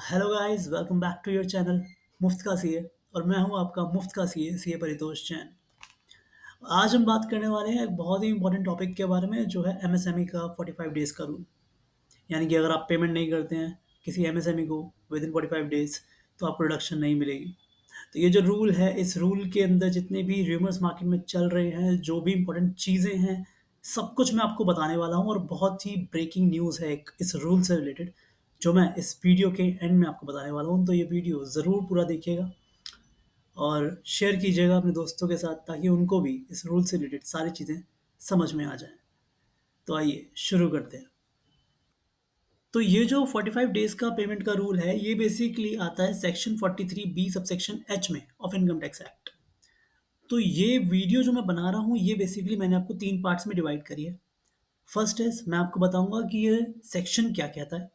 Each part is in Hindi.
Hello guys, welcome back to your channel मुफ्त का सीए। और मैं हूं आपका मुफ्त का सीए परितोष जैन। आज हम बात करने वाले हैं एक बहुत ही इंपॉर्टेंट टॉपिक के बारे में, जो है एमएसएमई का 45 डेज का रूल। यानी कि अगर आप पेमेंट नहीं करते हैं किसी एमएसएमई को विद इन 45 डेज, तो आपको रिडक्शन नहीं मिलेगी। तो ये जो रूल है, इस रूल के अंदर जितने भी रूमर्स मार्केट में चल रहे हैं, जो भी इंपॉर्टेंट चीज़ें हैं, सब कुछ मैं आपको बताने वाला हूँ। और बहुत ही ब्रेकिंग न्यूज़ है एक इस रूल से रिलेटेड, जो मैं इस वीडियो के एंड में आपको बताने वाला हूँ। तो ये वीडियो ज़रूर पूरा देखिएगा और शेयर कीजिएगा अपने दोस्तों के साथ, ताकि उनको भी इस रूल से रिलेटेड सारी चीज़ें समझ में आ जाएं। तो आइए शुरू करते हैं। तो ये जो 45 डेज़ का पेमेंट का रूल है, ये बेसिकली आता है सेक्शन 43 बी सबसेक्शन एच में ऑफ इनकम टैक्स एक्ट। तो ये वीडियो जो मैं बना रहा हूँ, ये बेसिकली मैंने आपको 3 पार्ट्स में डिवाइड करी है। फर्स्ट इज़ मैं आपको बताऊँगा कि ये सेक्शन क्या कहता है।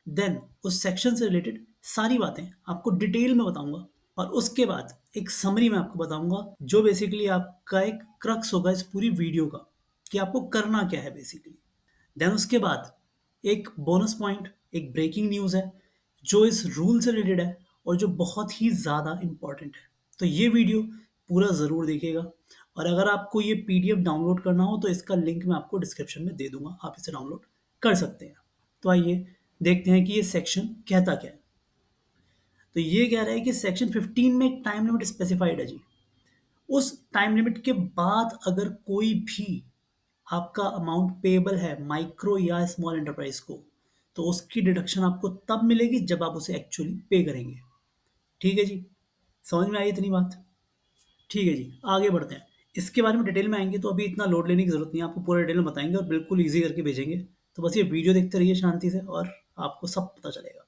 देन उस सेक्शन से रिलेटेड सारी बातें आपको डिटेल में बताऊँगा। और उसके बाद एक समरी मैं आपको बताऊँगा, जो बेसिकली आपका एक क्रक्स होगा इस पूरी वीडियो का, कि आपको करना क्या है बेसिकली। देन उसके बाद एक बोनस पॉइंट, एक ब्रेकिंग न्यूज़ है, जो इस रूल से रिलेटेड है और जो बहुत ही ज़्यादा इम्पॉर्टेंट है। तो ये वीडियो पूरा ज़रूर देखिएगा। और अगर आपको ये पीडीएफ डाउनलोड करना हो, तो इसका लिंक मैं आपको डिस्क्रिप्शन में दे दूंगा, आप इसे डाउनलोड कर सकते हैं। तो आइए देखते हैं कि ये सेक्शन कहता क्या है। तो ये कह रहा है कि सेक्शन 15 में एक टाइम लिमिट स्पेसिफाइड है जी। उस टाइम लिमिट के बाद अगर कोई भी आपका अमाउंट पेएबल है माइक्रो या स्मॉल एंटरप्राइज को, तो उसकी डिडक्शन आपको तब मिलेगी जब आप उसे एक्चुअली पे करेंगे। ठीक है जी, समझ में आई इतनी बात? ठीक है जी, आगे बढ़ते हैं। इसके बारे में डिटेल में आएंगे, तो अभी इतना लोड लेने की जरूरत नहीं है, आपको पूरा डिटेल में बताएंगे और बिल्कुल ईजी करके भेजेंगे। तो बस ये वीडियो देखते रहिए शांति से, और आपको सब पता चलेगा।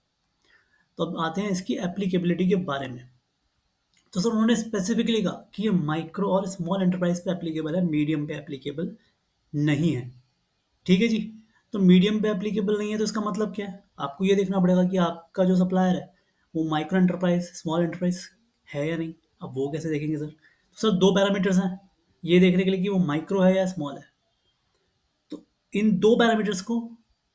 तो अब आते हैं इसकी एप्लीकेबिलिटी के बारे में। तो सर उन्होंने स्पेसिफिकली कहा कि ये माइक्रो और स्मॉल एंटरप्राइज पे एप्लीकेबल है, मीडियम पे एप्लीकेबल नहीं है। ठीक है जी। तो मीडियम पे एप्लीकेबल नहीं है, तो इसका मतलब क्या है? आपको ये देखना पड़ेगा कि आपका जो सप्लायर है वो माइक्रो एंटरप्राइज, स्मॉल एंटरप्राइज है या नहीं। अब वो कैसे देखेंगे सर? तो सर दो पैरामीटर्स हैं ये देखने के लिए कि वो माइक्रो है या स्मॉल है। तो इन दो पैरामीटर्स को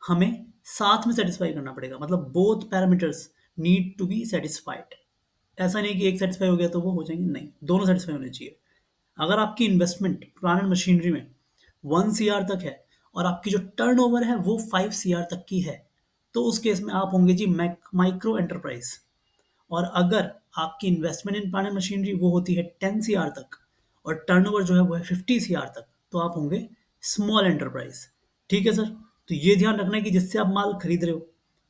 हमें साथ में सेटिस्फाई करना पड़ेगा, मतलब both parameters need to be satisfied. ऐसा नहीं कि एक सेटिस्फाई हो गया तो वो हो जाएंगे, नहीं, दोनों सेटिस्फाई होने चाहिए। अगर आपकी इन्वेस्टमेंट प्लांट एंड मशीनरी में 1 CR तक है और आपकी जो टर्नओवर है वो 5 CR तक की है, तो उस केस में आप होंगे जी माइक्रो एंटरप्राइज। और अगर आपकी investment in plant and machinery वो होती है 10 CR तक, और टर्नओवर जो है वो है 50 CR तक, तो आप होंगे स्मॉल एंटरप्राइज। ठीक है सर। तो ये ध्यान रखना है कि जिससे आप माल खरीद रहे हो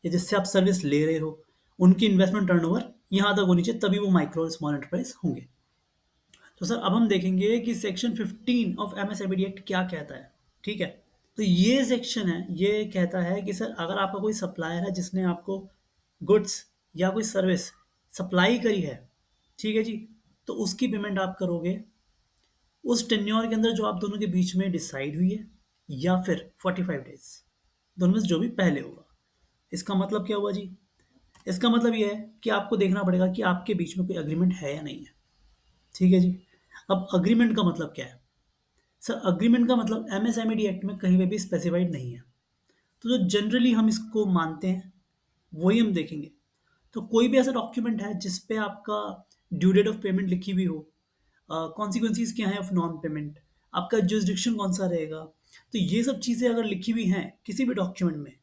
या जिससे आप सर्विस ले रहे हो, उनकी इन्वेस्टमेंट टर्नओवर यहाँ तक होनी चाहिए, तभी वो माइक्रो और स्मॉल एंटरप्राइज होंगे। तो सर अब हम देखेंगे कि सेक्शन 15 ऑफ एमएसएमई एक्ट क्या कहता है। ठीक है। तो ये सेक्शन है, ये कहता है कि सर अगर आपका कोई सप्लायर है जिसने आपको गुड्स या कोई सर्विस सप्लाई करी है, ठीक है जी, तो उसकी पेमेंट आप करोगे उस टेन्योर के अंदर जो आप दोनों के बीच में डिसाइड हुई है, या फिर 45 डेज, दोनों में से जो भी पहले होगा। इसका मतलब क्या हुआ जी? इसका मतलब ये है कि आपको देखना पड़ेगा कि आपके बीच में कोई अग्रीमेंट है या नहीं है। ठीक है जी। अब अग्रीमेंट का मतलब क्या है? सर अग्रीमेंट का मतलब एमएसएमई एक्ट में कहीं पे भी स्पेसिफाइड नहीं है। तो जो जनरली हम इसको मानते हैं वही हम देखेंगे। तो कोई भी ऐसा डॉक्यूमेंट है जिस पे आपका ड्यू डेट ऑफ पेमेंट लिखी हुई हो, कॉन्सिक्वेंसीज क्या है ऑफ नॉन पेमेंट, आपका जुरिस्डिक्शन कौन सा रहेगा, तो ये सब चीज़ें अगर लिखी हुई हैं किसी भी डॉक्यूमेंट में,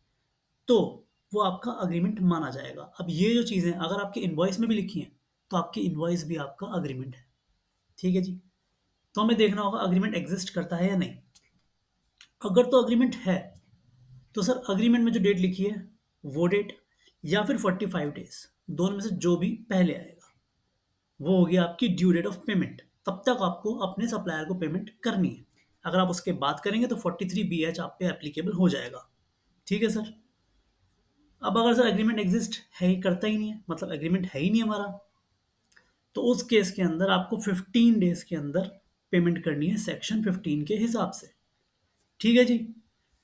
तो वो आपका अग्रीमेंट माना जाएगा। अब ये जो चीज़ें अगर आपके इन्वॉइस में भी लिखी हैं, तो आपकी इन्वॉइस भी आपका अग्रीमेंट है। ठीक है जी। तो हमें देखना होगा अग्रीमेंट एग्जिस्ट करता है या नहीं। अगर तो अग्रीमेंट है, तो सर अग्रीमेंट में जो डेट लिखी है वो डेट, या फिर 45 डेज, दोनों में से जो भी पहले आएगा वो होगी आपकी ड्यू डेट ऑफ पेमेंट। तब तक आपको अपने सप्लायर को पेमेंट करनी है। अगर आप उसके बाद करेंगे तो 43BH आप पे एप्लीकेबल हो जाएगा। ठीक है सर। अब अगर सर एग्रीमेंट एग्जिस्ट है ही करता ही नहीं है, मतलब एग्रीमेंट है ही नहीं हमारा, तो उस केस के अंदर आपको 15 डेज के अंदर पेमेंट करनी है सेक्शन 15 के हिसाब से। ठीक है जी।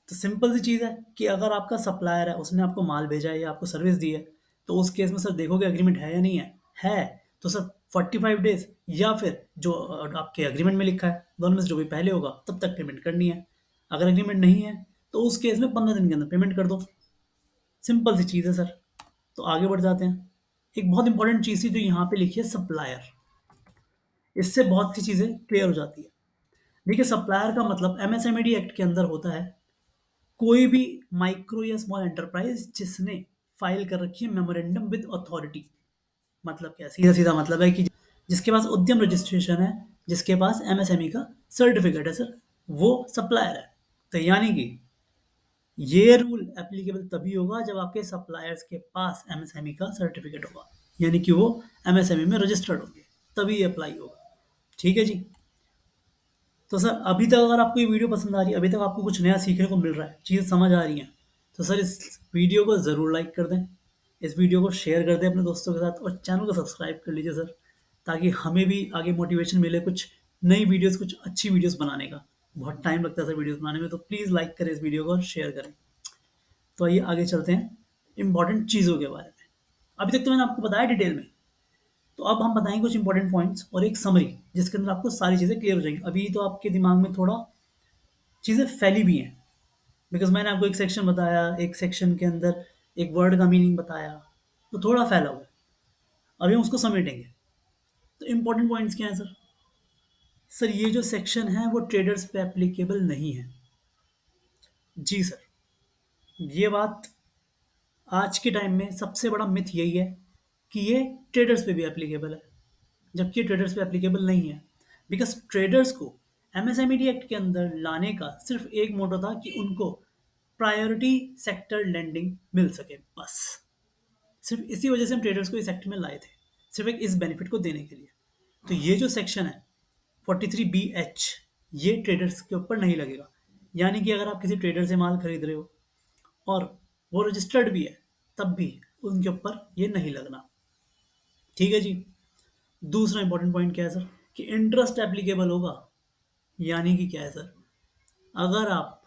तो सिंपल सी चीज़ है कि अगर आपका सप्लायर है, उसने आपको माल भेजा है या आपको सर्विस दी है, तो उस केस में सर देखोगे एग्रीमेंट है या नहीं है। है तो सर 45 डेज, या फिर जो आपके एग्रीमेंट में लिखा है, दोनों में से जो भी पहले होगा तब तक पेमेंट करनी है। अगर एग्रीमेंट नहीं है, तो उस केस में 15 दिन के अंदर पेमेंट कर दो। सिंपल सी चीज़ है सर। तो आगे बढ़ जाते हैं। एक बहुत इंपॉर्टेंट चीज़ थी जो यहाँ पे लिखी है, सप्लायर। इससे बहुत सी चीज़ें क्लियर हो जाती है। देखिए, सप्लायर का मतलब एमएसएमईडी एक्ट के अंदर होता है कोई भी माइक्रो या स्मॉल एंटरप्राइज जिसने फाइल कर रखी है मेमोरेंडम विद अथॉरिटी। मतलब क्या, सीधा सीधा मतलब है कि जिसके पास उद्यम रजिस्ट्रेशन है, जिसके पास एमएसएमई का सर्टिफिकेट है सर, वो सप्लायर है। तो यानी कि ये रूल एप्लीकेबल तभी होगा जब आपके सप्लायर्स के पास एमएसएमई का सर्टिफिकेट होगा, यानी कि वो एमएसएमई में रजिस्टर्ड होंगे, तभी ये अप्लाई होगा। ठीक है जी। तो सर, अभी तक अगर आपको ये वीडियो पसंद आ रही है, अभी तक आपको कुछ नया सीखने को मिल रहा है, चीज़ें समझ आ रही हैं, तो सर इस वीडियो को ज़रूर लाइक कर दें, इस वीडियो को शेयर कर दें अपने दोस्तों के साथ, और चैनल को सब्सक्राइब कर लीजिए सर, ताकि हमें भी आगे मोटिवेशन मिले कुछ नई वीडियोस, कुछ अच्छी वीडियोस बनाने का। बहुत टाइम लगता है सर वीडियोस बनाने में, तो प्लीज़ लाइक करें इस वीडियो को और शेयर करें। तो आइए आगे चलते हैं इंपॉर्टेंट चीज़ों के बारे में। अभी तक तो मैंने आपको बताया डिटेल में, तो अब हम बताएंगे कुछ इंपॉर्टेंट पॉइंट्स और एक समरी, जिसके अंदर आपको सारी चीज़ें क्लियर हो जाएंगी। अभी तो आपके दिमाग में थोड़ा चीज़ें फैली भी हैं, बिकॉज मैंने आपको एक सेक्शन बताया, एक सेक्शन के अंदर एक वर्ड का मीनिंग बताया, तो थोड़ा फैला हुआ है। अभी हम उसको समेटेंगे। तो इंपॉर्टेंट पॉइंट्स क्या हैं सर? सर, ये जो सेक्शन है वो ट्रेडर्स पे एप्लीकेबल नहीं है। जी सर, ये बात आज के टाइम में सबसे बड़ा मिथ यही है कि ये ट्रेडर्स पे भी एप्लीकेबल है, जबकि ट्रेडर्स पे एप्लीकेबल नहीं है। बिकॉज ट्रेडर्स को एमएसएमई एक्ट के अंदर लाने का सिर्फ एक मोटो था कि उनको प्रायोरिटी सेक्टर लेंडिंग मिल सके, बस। सिर्फ इसी वजह से हम ट्रेडर्स को इस एक्ट में लाए थे, सिर्फ एक इस बेनिफिट को देने के लिए। तो ये जो सेक्शन है 43BH, ये ट्रेडर्स के ऊपर नहीं लगेगा। यानी कि अगर आप किसी ट्रेडर से माल खरीद रहे हो और वो रजिस्टर्ड भी है, तब भी उनके ऊपर ये नहीं लगना। ठीक है जी। दूसरा इंपॉर्टेंट पॉइंट क्या है सर? कि इंटरेस्ट एप्लीकेबल होगा। यानी कि क्या है सर? अगर आप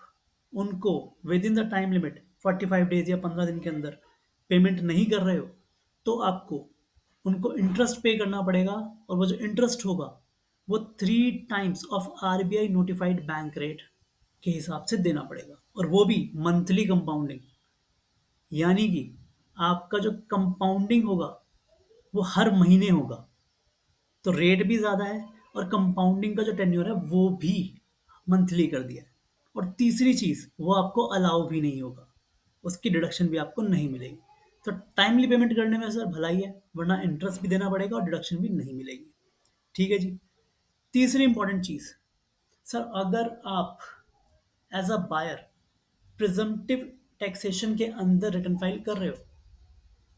उनको with in the time limit 45 days या 15 दिन के अंदर पेमेंट नहीं कर रहे हो, तो आपको उनको इंटरेस्ट पे करना पड़ेगा, और वो जो इंटरेस्ट होगा वो 3 times of RBI notified bank rate के हिसाब से देना पड़ेगा, और वो भी मंथली कंपाउंडिंग। यानी कि आपका जो कंपाउंडिंग होगा वो हर महीने होगा, तो रेट भी ज़्यादा है, और कंपाउंडिंग का जो टेन्योर है वो भी मंथली कर दिया है। और तीसरी चीज़, वो आपको अलाउ भी नहीं होगा, उसकी डिडक्शन भी आपको नहीं मिलेगी। तो टाइमली पेमेंट करने में सर भलाई है, वरना इंटरेस्ट भी देना पड़ेगा और डिडक्शन भी नहीं मिलेगी। ठीक है जी। तीसरी इंपॉर्टेंट चीज़, सर अगर आप as a buyer presumptive taxation के अंदर रिटर्न फाइल कर रहे हो,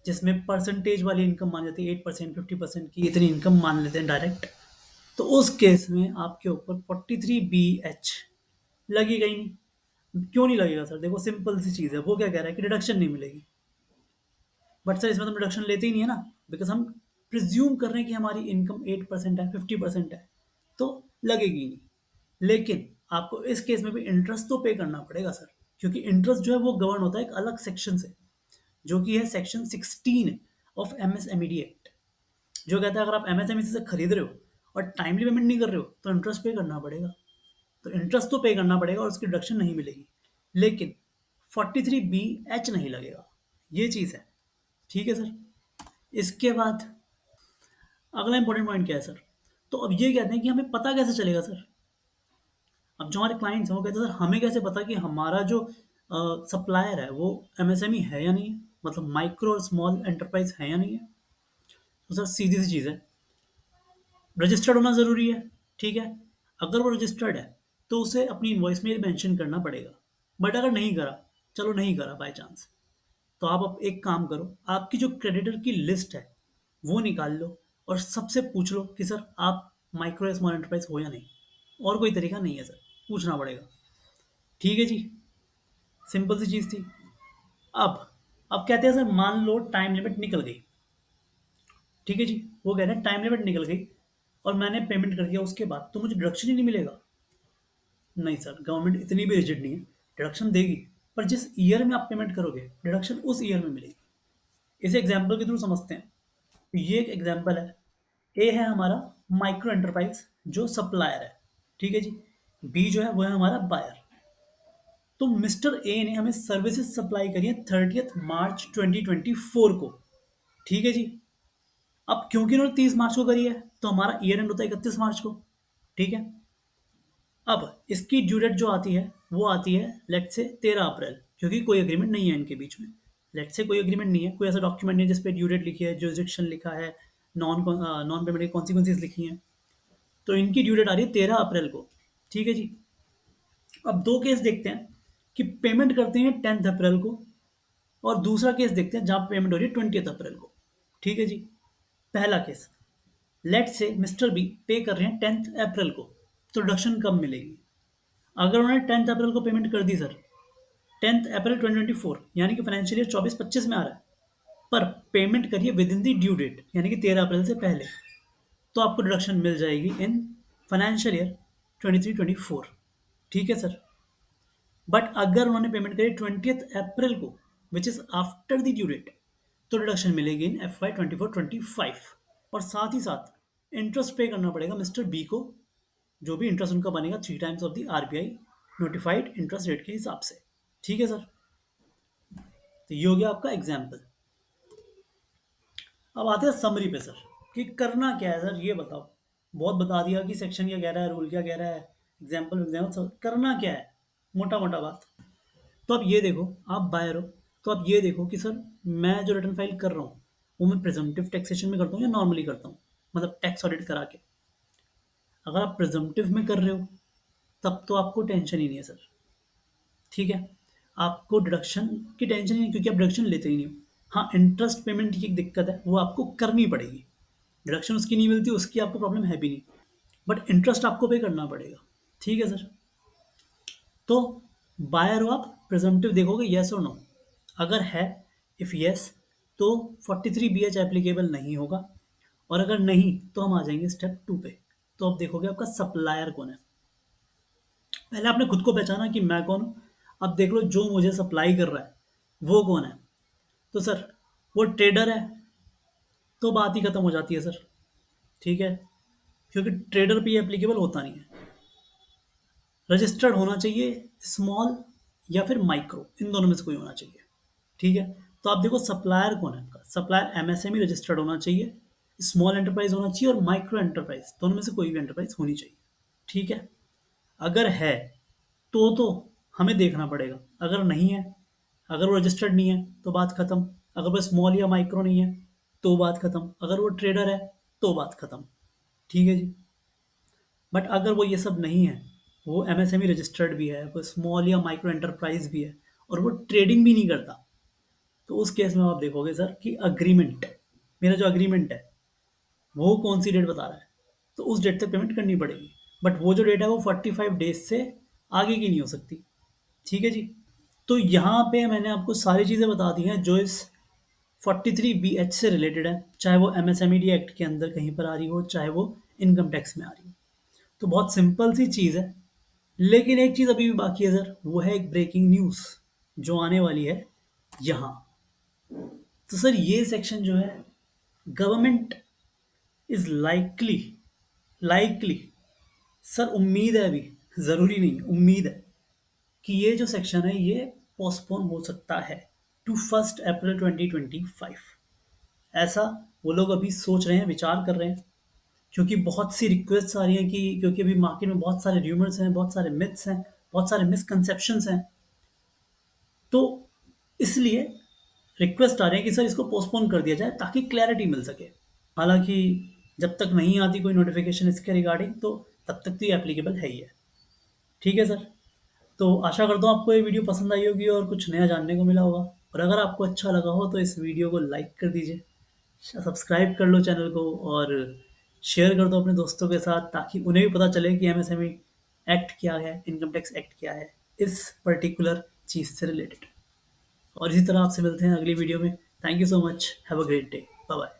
जिसमें परसेंटेज वाली इनकम मान जाती है, 8%, 50% की इतनी इनकम मान लेते हैं डायरेक्ट, तो उस केस में आपके ऊपर 43BH लगेगा ही नहीं। क्यों नहीं लगेगा सर? देखो, सिंपल सी चीज़ है, वो क्या कह रहा है कि डिडक्शन नहीं मिलेगी। बट सर, इसमें तो डिडक्शन लेते ही नहीं है ना, बिकॉज हम प्रिज्यूम कर रहे हैं कि हमारी इनकम 8% है, 50% है, तो लगेगी ही नहीं। लेकिन आपको इस केस में भी इंटरेस्ट तो पे करना पड़ेगा सर, क्योंकि इंटरेस्ट जो है वो गवर्न होता है एक अलग सेक्शन से, जो कि है सेक्शन 16 ऑफ एमएसएमईडी एक्ट, जो कहता है अगर आप एमएसएमई से खरीद रहे हो और टाइमली पेमेंट नहीं कर रहे हो, तो इंटरेस्ट पे करना पड़ेगा। तो इंटरेस्ट तो पे करना पड़ेगा और उसकी डिडक्शन नहीं मिलेगी, लेकिन 43BH नहीं लगेगा। ये चीज़ है। ठीक है सर। इसके बाद अगला इंपॉर्टेंट पॉइंट क्या है सर? तो अब ये कहते हैं कि हमें पता कैसे चलेगा सर? अब जो हमारे क्लाइंट्स हैं वो कहते हैं सर, हमें कैसे पता कि हमारा जो सप्लायर है वो एमएसएमई है या नहीं है, मतलब माइक्रो और स्मॉल एंटरप्राइज है या नहीं है? तो सर सीधी सी चीज़ है, रजिस्टर्ड होना ज़रूरी है। ठीक है। अगर वो रजिस्टर्ड है तो उसे अपनी इनवॉइस में मेंशन करना पड़ेगा। बट अगर नहीं करा, चलो नहीं करा बाय चांस, तो आप अब एक काम करो, आपकी जो क्रेडिटर की लिस्ट है वो निकाल लो और सबसे पूछ लो कि सर आप माइक्रो या स्मॉल एंटरप्राइज हो या नहीं। और कोई तरीका नहीं है सर, पूछना पड़ेगा। ठीक है जी। सिंपल सी चीज़ थी। अब अब कहते हैं सर, मान लो टाइम लिमिट निकल गई। ठीक है जी। वो कह रहे हैं टाइम लिमिट निकल गई और मैंने पेमेंट कर दिया, उसके बाद तो मुझे डिडक्शन ही नहीं मिलेगा। नहीं सर, गवर्नमेंट इतनी भी रिजिड नहीं है, डिडक्शन देगी, पर जिस ईयर में आप पेमेंट करोगे डिडक्शन उस ईयर में मिलेगी। इसे एग्जाम्पल के थ्रू समझते हैं। तो ये एक एग्जाम्पल है। ए है हमारा माइक्रो एंटरप्राइज जो सप्लायर है। ठीक है जी। बी जो है वो है हमारा बायर। तो मिस्टर ए ने हमें सर्विसेज सप्लाई करी है 30 मार्च 2024 को। ठीक है जी। अब क्योंकि उन्होंने 30 मार्च को करी है तो हमारा ईयर एंड होता है 31 मार्च को। ठीक है। अब इसकी ड्यू डेट जो आती है वो आती है लेट से 13 अप्रैल, क्योंकि कोई एग्रीमेंट नहीं है इनके बीच में। लेट से कोई एग्रीमेंट नहीं है, कोई ऐसा डॉक्यूमेंट नहीं है जिसपे ड्यू डेट लिखी है, जुरिस्डिक्शन लिखा है, नॉन नॉन पेमेंट की कॉन्सिक्वेंसेज लिखी हैं। तो इनकी ड्यू डेट आ रही है 13 अप्रैल को। ठीक है जी। अब दो केस देखते हैं कि पेमेंट करते हैं 10 अप्रैल को, और दूसरा केस देखते हैं जहाँ पेमेंट हो रही है 20 अप्रैल को। ठीक है जी। पहला केस, लेट से मिस्टर बी पे कर रहे हैं 10 अप्रैल को, तो डिडक्शन कब मिलेगी? अगर उन्होंने 10 अप्रैल को पेमेंट कर दी सर, 10 अप्रैल 2024 यानी कि फाइनेंशियल ईयर 24-25 में आ रहा है, पर पेमेंट करिए within the due date यानी कि 13 अप्रैल से पहले, तो आपको डिडक्शन मिल जाएगी इन फाइनेंशियल ईयर 23-24। ठीक है सर। बट अगर उन्होंने पेमेंट करी 20 अप्रैल को which is after the due date, तो डिडक्शन मिलेगी इन FY 24-25। और साथ ही साथ इंटरेस्ट पे करना पड़ेगा मिस्टर बी को, जो भी इंटरेस्ट उनका बनेगा 3 times of the RBI notified interest rate के हिसाब से। ठीक है सर। तो ये हो गया आपका एग्जाम्पल। अब आते हैं समरी पे सर, कि करना क्या है सर ये बताओ। बहुत बता दिया कि सेक्शन क्या कह रहा है, रूल क्या कह रहा है, एग्जाम्पल एग्जाम्पल सब करना क्या है, मोटा मोटा बात। तो अब ये देखो, आप बायर हो, तो आप ये देखो कि सर मैं जो रिटर्न फाइल कर रहा हूँ वो मैं प्रिजम्पटिव टैक्सेशन में करता हूँ या नॉर्मली करता हूँ, मतलब टैक्स ऑडिट करा के। अगर आप प्रिजम्पटिव में कर रहे हो तब तो आपको टेंशन ही नहीं है सर। ठीक है। आपको डिडक्शन की टेंशन ही नहीं, क्योंकि आप डिडक्शन लेते ही नहीं हो। हाँ, इंटरेस्ट पेमेंट की एक दिक्कत है, वो आपको करनी पड़ेगी। डिडक्शन उसकी नहीं मिलती, उसकी आपको प्रॉब्लम है भी नहीं, बट इंटरेस्ट आपको पे करना पड़ेगा। ठीक है सर। तो बायर हो आप, प्रिजम्पटिव देखोगे यस और नो। अगर है, इफ यस, तो 43BH एप्लीकेबल नहीं होगा, और अगर नहीं तो हम आ जाएंगे स्टेप 2 पे। तो अब देखोगे आपका सप्लायर कौन है। पहले आपने खुद को पहचाना कि मैं कौन हूँ। अब देख लो जो मुझे सप्लाई कर रहा है वो कौन है। तो सर वो ट्रेडर है, तो बात ही खत्म हो जाती है सर। ठीक है। क्योंकि ट्रेडर पे एप्लीकेबल होता नहीं है। रजिस्टर्ड होना चाहिए स्मॉल या फिर माइक्रो, इन दोनों में से कोई होना चाहिए। ठीक है। तो आप देखो सप्लायर कौन है आपका। सप्लायर MSME रजिस्टर्ड होना चाहिए, स्मॉल एंटरप्राइज होना चाहिए, और माइक्रो एंटरप्राइज, दोनों में से कोई भी एंटरप्राइज होनी चाहिए। ठीक है। अगर है तो हमें देखना पड़ेगा। अगर नहीं है, अगर वो रजिस्टर्ड नहीं है तो बात खत्म। अगर वो स्मॉल या माइक्रो नहीं है तो बात खत्म। अगर वो ट्रेडर है तो बात खत्म। ठीक है जी। बट अगर वो ये सब नहीं है, वो MSME रजिस्टर्ड भी है, वो स्मॉल या माइक्रो एंटरप्राइज भी है, और वो ट्रेडिंग भी नहीं करता, तो उस केस में आप देखोगे सर कि अग्रीमेंट, मेरा जो अग्रीमेंट है वो कौन सी डेट बता रहा है, तो उस डेट तक पेमेंट करनी पड़ेगी। बट वो जो डेट है वो 45 डेज से आगे की नहीं हो सकती। ठीक है जी। तो यहाँ पे मैंने आपको सारी चीज़ें बता दी हैं जो इस 43BH से रिलेटेड है, चाहे वो MSMED एक्ट के अंदर कहीं पर आ रही हो, चाहे वो इनकम टैक्स में आ रही हो। तो बहुत सिंपल सी चीज़ है। लेकिन एक चीज़ अभी भी बाकी है सर, वो है एक ब्रेकिंग न्यूज़ जो आने वाली है यहाँ। तो सर ये सेक्शन जो है, government is likely, likely, sir उम्मीद है, अभी ज़रूरी नहीं, उम्मीद है कि ये जो सेक्शन है ये पोस्टपोन हो सकता है टू 1 अप्रैल 2025। ऐसा वो लोग अभी सोच रहे हैं, विचार कर रहे हैं, क्योंकि बहुत सी रिक्वेस्ट आ रही हैं कि क्योंकि अभी मार्केट में बहुत सारे र्यूमर्स हैं, बहुत सारे मिथ्स हैं, बहुत सारे मिसकंसेप्शंस हैं, तो इसलिए रिक्वेस्ट आ रहे हैं कि सर इसको पोस्टपोन कर दिया जाए ताकि क्लैरिटी मिल सके। हालांकि जब तक नहीं आती कोई नोटिफिकेशन इसके रिगार्डिंग, तो तब तक तो ये एप्लीकेबल है ही है। ठीक है सर। तो आशा करता हूँ आपको ये वीडियो पसंद आई होगी और कुछ नया जानने को मिला होगा। और अगर आपको अच्छा लगा हो तो इस वीडियो को लाइक कर दीजिए, सब्सक्राइब कर लो चैनल को, और शेयर कर दो अपने दोस्तों के साथ, ताकि उन्हें भी पता चले कि MSME एक्ट क्या है, इनकम टैक्स एक्ट क्या है, इस पर्टिकुलर चीज़ से रिलेटेड। और इसी तरह आपसे मिलते हैं अगली वीडियो में। Thank you so much, have a great day, bye bye.